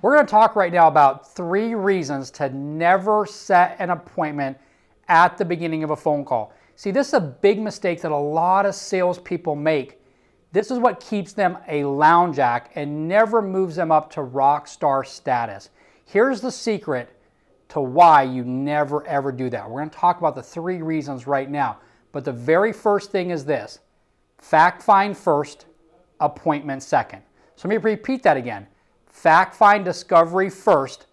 We're going to talk right now about 3 reasons to never set an appointment at the beginning of a phone call. See, this is a big mistake that a lot of salespeople make. This is what keeps them a lounge act and never moves them up to rock star status. Here's the secret to why you never ever do that. We're going to talk about the 3 reasons right now. But the very first thing is this: fact find first, appointment second. So let me repeat that again. Fact find discovery first,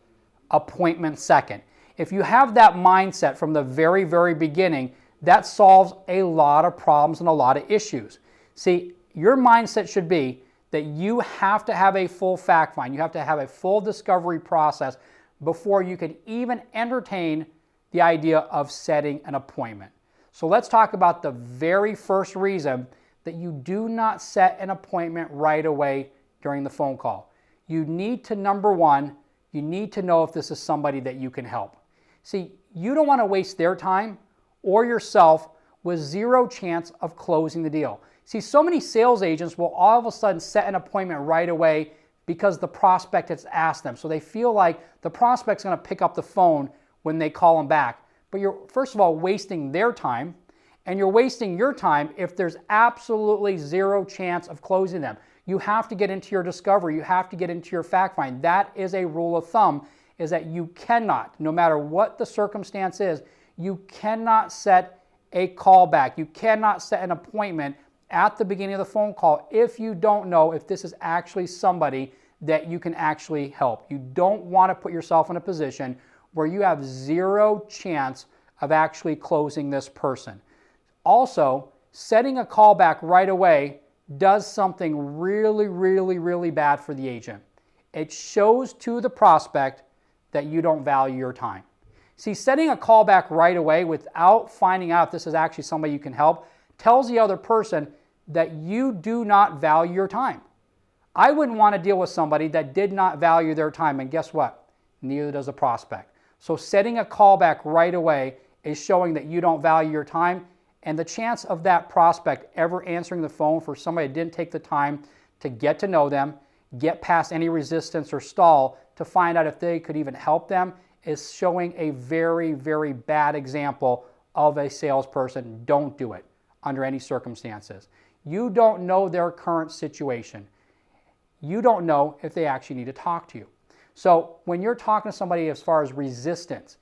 appointment second. If you have that mindset from the very, very beginning, that solves a lot of problems and a lot of issues. See, your mindset should be that you have to have a full fact find. You have to have a full discovery process before you can even entertain the idea of setting an appointment. So let's talk about the very first reason that you do not set an appointment right away during the phone call. You need to, number one, you need to know if this is somebody that you can help. See, you don't want to waste their time or yourself with 0 chance of closing the deal. See, so many sales agents will all of a sudden set an appointment right away because the prospect has asked them. So they feel like the prospect's going to pick up the phone when they call them back. But you're, first of all, wasting their time, and you're wasting your time if there's absolutely 0 chance of closing them. You have to get into your discovery. You have to get into your fact find. That is a rule of thumb, is that you cannot, no matter what the circumstance is, you cannot set a callback. You cannot set an appointment at the beginning of the phone call if you don't know if this is actually somebody that you can actually help. You don't want to put yourself in a position where you have 0 chance of actually closing this person. Also, setting a callback right away does something really, really, really bad for the agent. It shows to the prospect that you don't value your time. See, setting a callback right away without finding out if this is actually somebody you can help tells the other person that you do not value your time. I wouldn't want to deal with somebody that did not value their time, and guess what? Neither does the prospect. So setting a callback right away is showing that you don't value your time, and the chance of that prospect ever answering the phone for somebody that didn't take the time to get to know them, get past any resistance or stall to find out if they could even help them, is showing a very, very bad example of a salesperson. Don't do it under any circumstances. You don't know their current situation. You don't know if they actually need to talk to you. So when you're talking to somebody as far as resistance,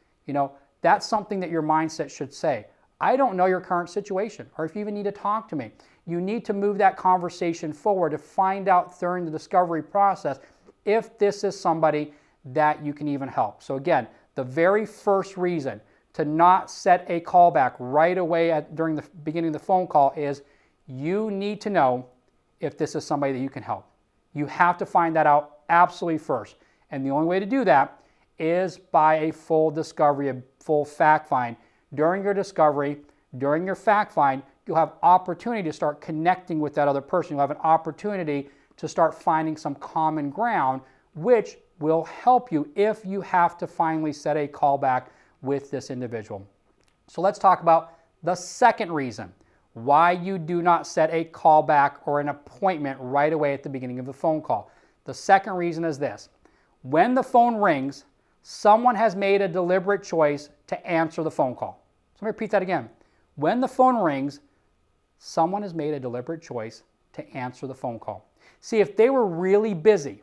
that's something that your mindset should say. I don't know your current situation, or if you even need to talk to me. You need to move that conversation forward to find out during the discovery process if this is somebody that you can even help. So again, the very first reason to not set a callback right away during the beginning of the phone call is you need to know if this is somebody that you can help. You have to find that out absolutely first. And the only way to do that is by a full discovery, a full fact find. During your discovery, during your fact find, you'll have opportunity to start connecting with that other person. You'll have an opportunity to start finding some common ground, which will help you if you have to finally set a callback with this individual. So let's talk about the second reason why you do not set a callback or an appointment right away at the beginning of the phone call. The second reason is this: when the phone rings, someone has made a deliberate choice to answer the phone call. So let me repeat that again. When the phone rings, someone has made a deliberate choice to answer the phone call. See, if they were really busy,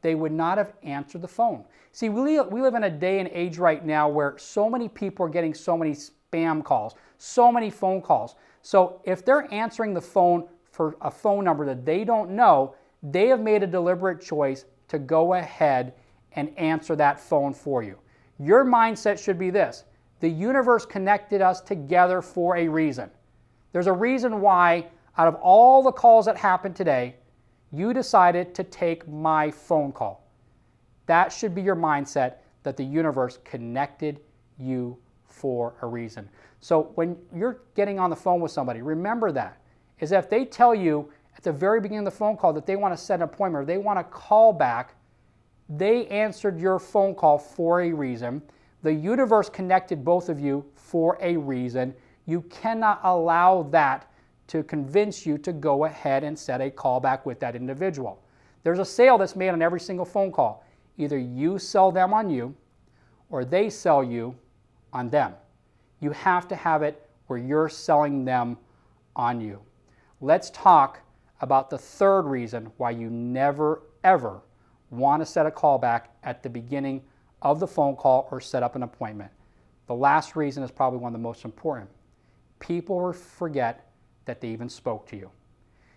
they would not have answered the phone. See, we live in a day and age right now where so many people are getting so many spam calls, so many phone calls. So if they're answering the phone for a phone number that they don't know, they have made a deliberate choice to go ahead and answer that phone for you. Your mindset should be this: the universe connected us together for a reason. There's a reason why, out of all the calls that happened today, you decided to take my phone call. That should be your mindset, that the universe connected you for a reason. So when you're getting on the phone with somebody, remember that, is that if they tell you at the very beginning of the phone call that they want to set an appointment or they want to call back, they answered your phone call for a reason. The universe connected both of you for a reason. You cannot allow that to convince you to go ahead and set a call back with that individual. There's a sale that's made on every single phone call. Either you sell them on you or they sell you on them. You have to have it where you're selling them on you. Let's talk about the third reason why you never, ever want to set a callback at the beginning of the phone call or set up an appointment. The last reason is probably one of the most important. People will forget that they even spoke to you.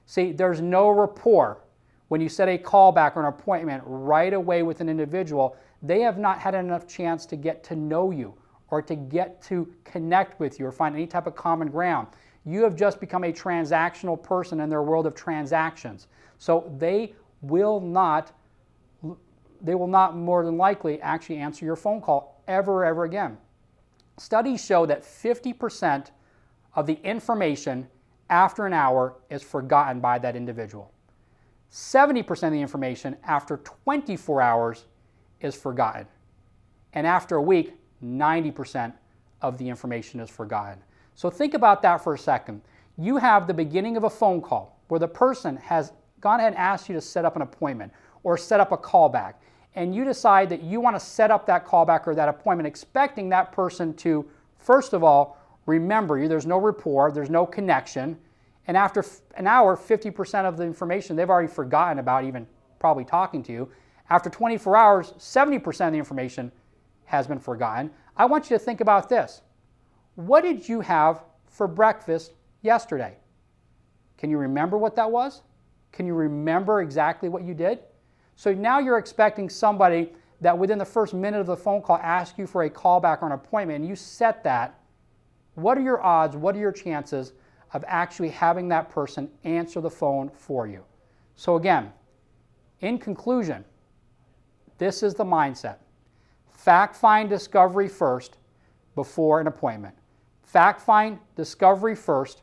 See, there's no rapport when you set a callback or an appointment right away with an individual. They have not had enough chance to get to know you or to get to connect with you or find any type of common ground. You have just become a transactional person in their world of transactions. So they will not more than likely actually answer your phone call ever again. Studies show that 50% of the information after an hour is forgotten by that individual. 70% of the information after 24 hours is forgotten. And after a week, 90% of the information is forgotten. So think about that for a second. You have the beginning of a phone call where the person has gone ahead and asked you to set up an appointment or set up a callback, and you decide that you want to set up that callback or that appointment expecting that person to, first of all, remember you. There's no rapport, there's no connection, and after an hour, 50% of the information they've already forgotten about even probably talking to you. After 24 hours, 70% of the information has been forgotten. I want you to think about this. What did you have for breakfast yesterday? Can you remember what that was? Can you remember exactly what you did? So now you're expecting somebody that within the first minute of the phone call asks you for a callback or an appointment, and you set that. What are your odds, what are your chances of actually having that person answer the phone for you? So again, in conclusion, this is the mindset. Fact find discovery first before an appointment. Fact find discovery first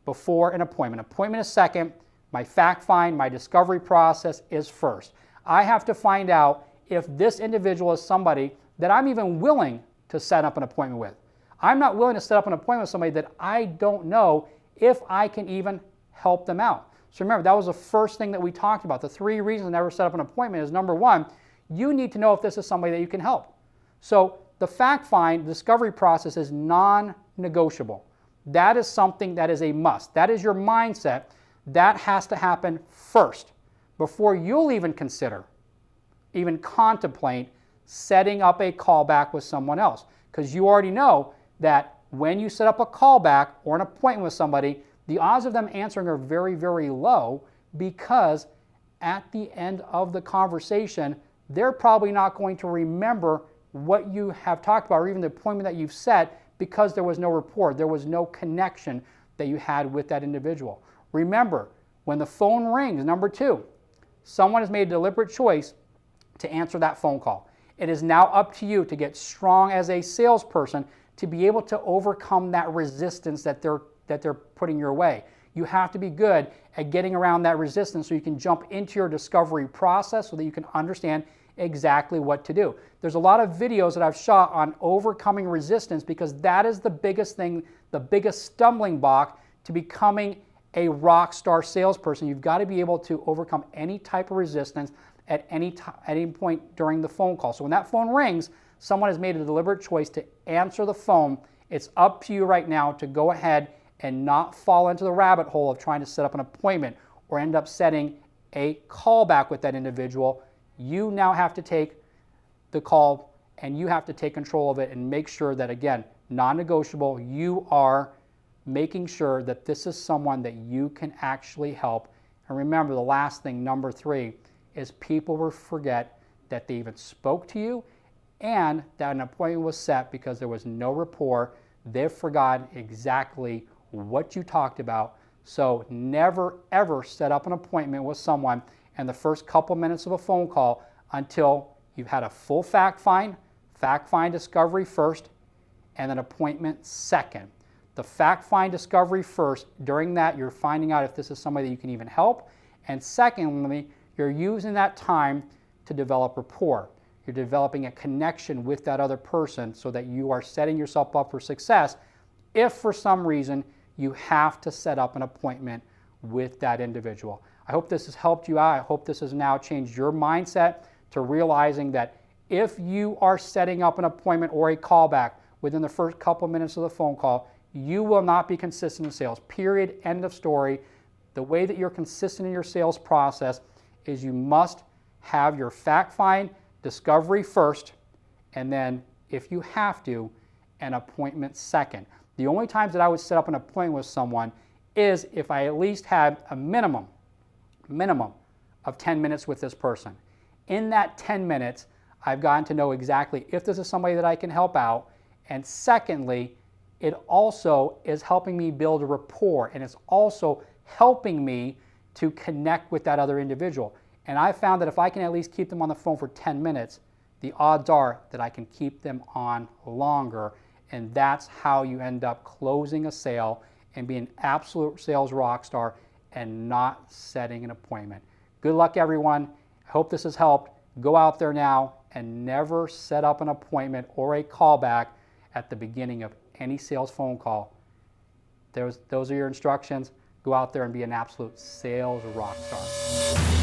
before an appointment. Appointment is second. My fact find, my discovery process is first. I have to find out if this individual is somebody that I'm even willing to set up an appointment with. I'm not willing to set up an appointment with somebody that I don't know if I can even help them out. So remember, that was the first thing that we talked about. The 3 reasons to never set up an appointment is, number 1, you need to know if this is somebody that you can help. So the fact find, discovery process is non-negotiable. That is something that is a must. That is your mindset. That has to happen first before you'll even consider, even contemplate setting up a callback with someone else. Because you already know that when you set up a callback or an appointment with somebody, the odds of them answering are very low, because at the end of the conversation, they're probably not going to remember what you have talked about or even the appointment that you've set, because there was no rapport, there was no connection that you had with that individual. Remember, when the phone rings, number 2, someone has made a deliberate choice to answer that phone call. It is now up to you to get strong as a salesperson to be able to overcome that resistance that they're putting your way. You have to be good at getting around that resistance so you can jump into your discovery process so that you can understand exactly what to do. There's a lot of videos that I've shot on overcoming resistance, because that is the biggest thing, the biggest stumbling block to becoming a rock star salesperson. You've got to be able to overcome any type of resistance at any point during the phone call. So when that phone rings, someone has made a deliberate choice to answer the phone. It's up to you right now to go ahead and not fall into the rabbit hole of trying to set up an appointment or end up setting a callback with that individual. You now have to take the call and you have to take control of it and make sure that, again, non-negotiable, you are making sure that this is someone that you can actually help. And remember, the last thing, number 3, is people will forget that they even spoke to you and that an appointment was set because there was no rapport. They've forgotten exactly what you talked about. So never ever set up an appointment with someone in the first couple minutes of a phone call until you've had a full fact find discovery first, and an appointment second. The fact find discovery first, during that you're finding out if this is somebody that you can even help, and secondly, you're using that time to develop rapport. You're developing a connection with that other person so that you are setting yourself up for success if for some reason you have to set up an appointment with that individual. I hope this has helped you out. I hope this has now changed your mindset to realizing that if you are setting up an appointment or a callback within the first couple minutes of the phone call, you will not be consistent in sales. Period. End of story. The way that you're consistent in your sales process is you must have your fact find, discovery first, and then, if you have to, an appointment second. The only times that I would set up an appointment with someone is if I at least had a minimum of 10 minutes with this person. In that 10 minutes, I've gotten to know exactly if this is somebody that I can help out, and secondly, it also is helping me build a rapport, and it's also helping me to connect with that other individual. And I found that if I can at least keep them on the phone for 10 minutes, the odds are that I can keep them on longer, and that's how you end up closing a sale and being an absolute sales rock star and not setting an appointment. Good luck, everyone. I hope this has helped. Go out there now and never set up an appointment or a callback at the beginning of any sales phone call. Those are your instructions. Go out there and be an absolute sales rock star.